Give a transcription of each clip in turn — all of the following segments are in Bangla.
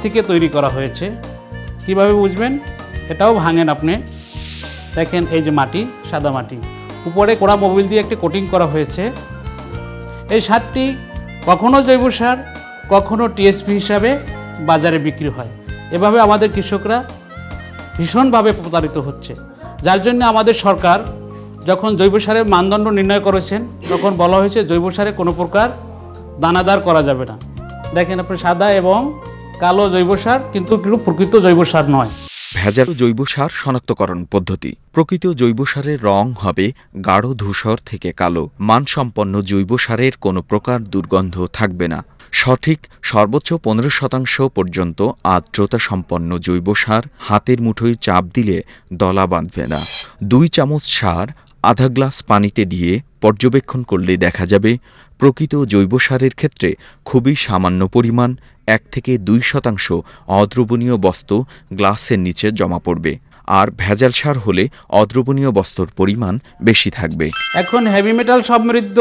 থেকে তৈরি করা হয়েছে। কিভাবে বুঝবেন? এটাও ভাঙেন আপনি। দেখেন এই যে মাটি, সাদা মাটি, উপরে কোড়া মোবিল দিয়ে একটি কোটিং করা হয়েছে। এই সারটি কখনো জৈব সার, কখনো টিএসপি হিসাবে বাজারে বিক্রি হয়। এভাবে আমাদের কৃষকরা ভীষণভাবে প্রতারিত হচ্ছে, যার জন্য আমাদের সরকার যখন জৈব সারের মানদণ্ড নির্ণয় করেছেন তখন বলা হয়েছে জৈব সারে কোনো প্রকার দানাদার করা যাবে না। দেখেন আপনি সাদা এবং কালো জৈব সার, কিন্তু প্রকৃত জৈব সার নয়। ভেজাল জৈব সার শনাক্তকরণ পদ্ধতি। প্রকৃত জৈব সারের রং হবে গাঢ় ধূসর থেকে কালো। মানসম্পন্ন জৈব সারের কোনো প্রকার দুর্গন্ধ থাকবে না। সঠিক সর্বোচ্চ 15% পর্যন্ত আর্দ্রতা সম্পন্ন জৈব সার হাতের মুঠোয় চাপ দিলে দলা বাঁধবে না। 2 চামচ সার আধা গ্লাস পানিতে দিয়ে পর্যবেক্ষণ করলে দেখা যাবে প্রকৃত জৈব সারের ক্ষেত্রে খুবই সামান্য পরিমাণ 1 থেকে 2% অদ্রবণীয় বস্তু গ্লাসের নিচে জমা পড়বে, আর ভেজাল সার হলে অদ্রবণীয় বস্তুর পরিমাণ বেশি থাকবে। এখন হেভি মেটাল সমৃদ্ধ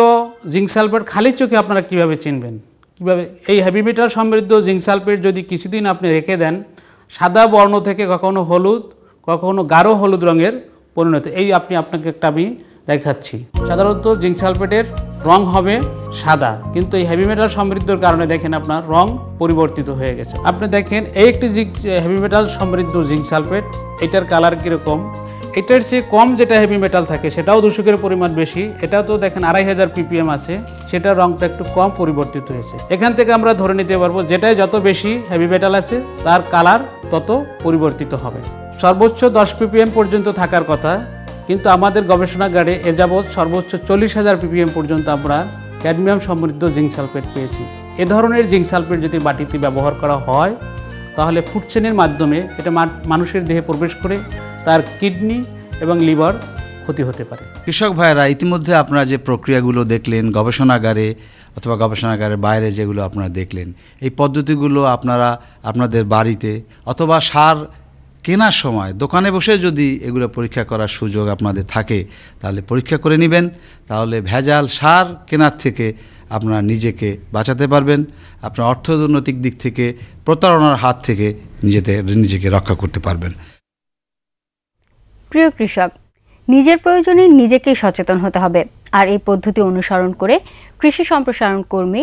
জিঙ্ক সালফেট খালি চোখে আপনারা কিভাবে চিনবেন? কিভাবে? এই হেভি মেটাল সমৃদ্ধ জিঙ্ক সালফেট যদি কিছুদিন আপনি রেখে দেন, সাদা বর্ণ থেকে কখনো হলুদ, কখনো গাঢ় হলুদ রঙের পরিণত। আপনাকে একটা আমি দেখাচ্ছি। সাধারণত জিঙ্ক সালফেটের রং হবে সাদা, কিন্তু এই হেভি মেটাল সমৃদ্ধর কারণে দেখেন আপনার রং পরিবর্তিত হয়ে গেছে। আপনি দেখেন এই একটি হেভি মেটাল সমৃদ্ধ জিঙ্ক সালফেট, এটার কালার কীরকম? এটার চেয়ে কম যেটা হেভি মেটাল থাকে সেটাও দূষকের পরিমাণ বেশি, এটাও তো দেখেন 2500 ppm আছে, সেটার রংটা একটু কম পরিবর্তিত হয়েছে। এখান থেকে আমরা ধরে নিতে পারবো যেটাই যত বেশি হেভি মেটাল আছে তার কালার তত পরিবর্তিত হবে। সর্বোচ্চ 10 ppm পর্যন্ত থাকার কথা, কিন্তু আমাদের গবেষণাগারে এ যাবৎ সর্বোচ্চ 40,000 ppm পর্যন্ত আমরা ক্যাডমিয়াম সমৃদ্ধ জিঙ্ক সালফেট পেয়েছি। এ ধরনের জিঙ্ক সালফেট যদি মাটিতে ব্যবহার করা হয় তাহলে ফুড চেইনের মাধ্যমে এটা মানুষের দেহে প্রবেশ করে তার কিডনি এবং লিভার ক্ষতি হতে পারে। কৃষক ভাইয়েরা, ইতিমধ্যে আপনারা যে প্রক্রিয়াগুলো দেখলেন গবেষণাগারে অথবা গবেষণাগারের বাইরে যেগুলো আপনারা দেখলেন, এই পদ্ধতিগুলো আপনারা আপনাদের বাড়িতে অথবা সার কেনার সময় দোকানে বসে যদি এগুলো পরীক্ষা করার সুযোগ আপনাদের থাকে তাহলে পরীক্ষা করে নেবেন। তাহলে ভেজাল সার কেনার থেকে আপনারা নিজেকে বাঁচাতে পারবেন, আপনার অর্থনৈতিক দিক থেকে প্রতারণার হাত থেকে নিজেকে রক্ষা করতে পারবেন। প্রিয় কৃষক, নিজের প্রয়োজনে নিজেকেই সচেতন হতে হবে, আর এই পদ্ধতি অনুসরণ করে কৃষি সম্প্রসারণ কর্মী